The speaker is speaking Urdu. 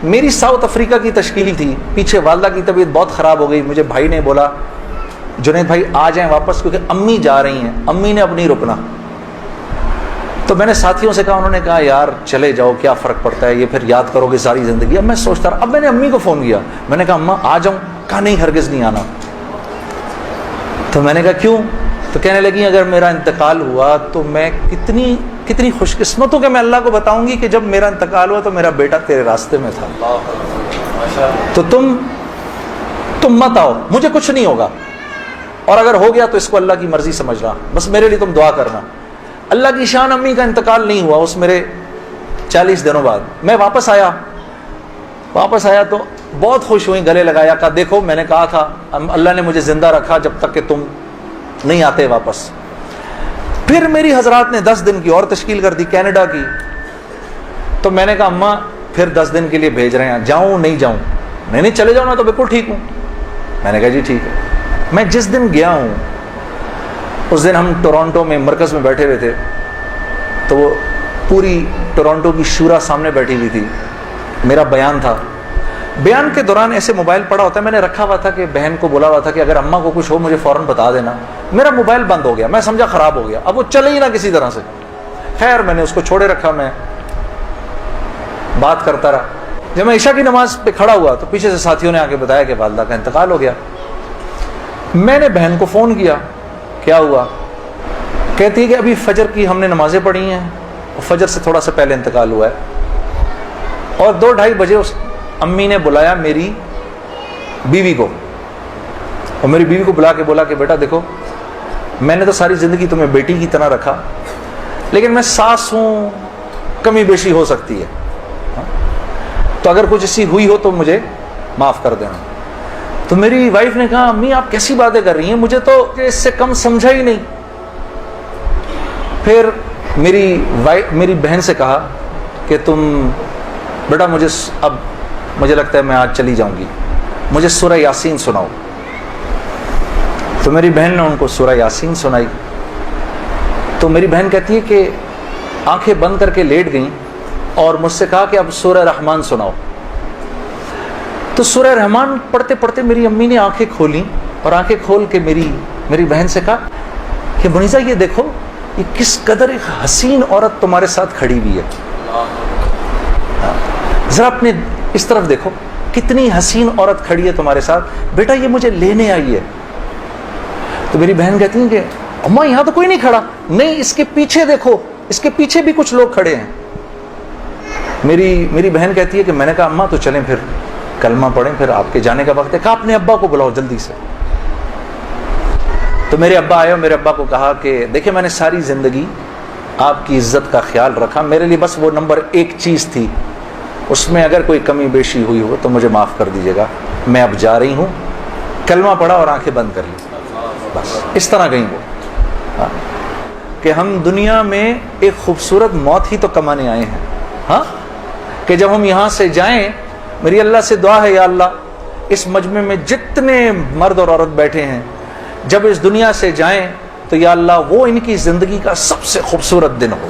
میری ساؤتھ افریقہ کی تشکیل تھی، پیچھے والدہ کی طبیعت بہت خراب ہو گئی، مجھے بھائی نے بولا جنید بھائی آ جائیں واپس کیونکہ امی جا رہی ہیں، امی نے اب نہیں رکنا۔ تو میں نے ساتھیوں سے کہا، انہوں نے کہا یار چلے جاؤ کیا فرق پڑتا ہے، یہ پھر یاد کرو گے ساری زندگی۔ اب میں سوچتا رہا، اب میں نے امی کو فون کیا، میں نے کہا اماں آ جاؤں؟ کہا نہیں ہرگز نہیں آنا۔ تو میں نے کہا کیوں؟ تو کہنے لگی اگر میرا انتقال ہوا تو میں کتنی خوش قسمت ہوں کہ میں اللہ کو بتاؤں گی کہ جب میرا انتقال ہوا تو میرا بیٹا تیرے راستے میں تھا، تو تم مت آؤ، مجھے کچھ نہیں ہوگا، اور اگر ہو گیا تو اس کو اللہ کی مرضی سمجھنا، بس میرے لیے تم دعا کرنا۔ اللہ کی شان امی کا انتقال نہیں ہوا، اس میرے 40 دنوں بعد میں واپس آیا تو بہت خوش ہوئی، گلے لگایا، کہا دیکھو میں نے کہا تھا اللہ نے مجھے زندہ رکھا جب تک کہ تم نہیں آتے واپس۔ پھر میری حضرات نے 10 دن کی اور تشکیل کر دی کینیڈا کی، تو میں نے کہا اماں پھر 10 دن کے لیے بھیج رہے ہیں، جاؤں نہیں جاؤں؟ نہیں چلے جاؤ نا، تو بالکل ٹھیک ہوں۔ میں نے کہا جی ٹھیک ہے۔ میں جس دن گیا ہوں اس دن ہم ٹورانٹو میں مرکز میں بیٹھے ہوئے تھے، تو وہ پوری ٹورانٹو کی شورا سامنے بیٹھی ہوئی تھی، میرا بیان تھا۔ بیان کے دوران ایسے موبائل پڑا ہوتا ہے، میں نے رکھا ہوا تھا کہ بہن کو بولا ہوا تھا کہ اگر اماں کو کچھ ہو مجھے فوراً بتا دینا۔ میرا موبائل بند ہو گیا، میں سمجھا خراب ہو گیا، اب وہ چلے ہی نہ کسی طرح سے۔ خیر میں نے اس کو چھوڑے رکھا، میں بات کرتا رہا۔ جب میں عشاء کی نماز پہ کھڑا ہوا تو پیچھے سے ساتھیوں نے آ کے بتایا کہ والدہ کا انتقال ہو گیا۔ میں نے بہن کو فون کیا، کیا ہوا؟ کہتی ہے کہ ابھی فجر کی ہم نے نمازیں پڑھی ہیں، فجر سے تھوڑا سا پہلے انتقال ہوا ہے، اور 2-2:30 بجے اس امی نے بلایا میری بیوی کو، اور میری بیوی کو بلا کے بولا کہ بیٹا دیکھو میں نے تو ساری زندگی تمہیں بیٹی کی طرح رکھا، لیکن میں ساس ہوں، کمی بیشی ہو سکتی ہے، تو اگر کچھ ایسی ہوئی ہو تو مجھے معاف کر دینا۔ تو میری وائف نے کہا امی آپ کیسی باتیں کر رہی ہیں، مجھے تو اس سے کم سمجھا ہی نہیں۔ پھر میری بہن سے کہا کہ تم بیٹا مجھے لگتا ہے میں آج چلی جاؤں گی، مجھے سورہ یاسین سناؤ۔ تو میری بہن نے ان کو سورہ یاسین سنائی، تو میری بہن کہتی ہے کہ آنکھیں بند کر کے لیٹ گئیں اور مجھ سے کہا کہ اب سورہ رحمان سناؤ۔ تو سورہ رحمان پڑھتے پڑھتے میری امی نے آنکھیں کھولیں، اور آنکھیں کھول کے میری بہن سے کہا کہ منیزہ یہ دیکھو یہ کس قدر ایک حسین عورت تمہارے ساتھ کھڑی ہوئی ہے، ذرا اپنے اس طرف دیکھو کتنی حسین عورت کھڑی ہے تمہارے ساتھ، بیٹا یہ مجھے لینے آئی ہے۔ تو میری بہن کہتی ہیں کہ اماں یہاں تو کوئی نہیں کھڑا۔ نہیں اس کے پیچھے دیکھو، اس کے پیچھے بھی کچھ لوگ کھڑے ہیں۔ میری بہن کہتی ہے کہ میں نے کہا اماں تو چلیں پھر کلمہ پڑھیں، پھر آپ کے جانے کا وقت ہے۔ کہا اپنے ابا کو بلاؤ جلدی سے۔ تو میرے ابا آئے اور میرے ابا کو کہا کہ دیکھیں میں نے ساری زندگی آپ کی عزت کا خیال رکھا، میرے لیے بس وہ نمبر 1 چیز تھی، اس میں اگر کوئی کمی بیشی ہوئی ہو تو مجھے معاف کر دیجیے گا، میں اب جا رہی ہوں۔ کلمہ پڑھا اور آنکھیں بند کر لی، بس اس طرح گئیں وہ۔ کہ ہم دنیا میں ایک خوبصورت موت ہی تو کمانے آئے ہیں، ہاں، کہ جب ہم یہاں سے جائیں، میری اللہ سے دعا ہے یا اللہ اس مجمع میں جتنے مرد اور عورت بیٹھے ہیں جب اس دنیا سے جائیں تو یا اللہ وہ ان کی زندگی کا سب سے خوبصورت دن ہو۔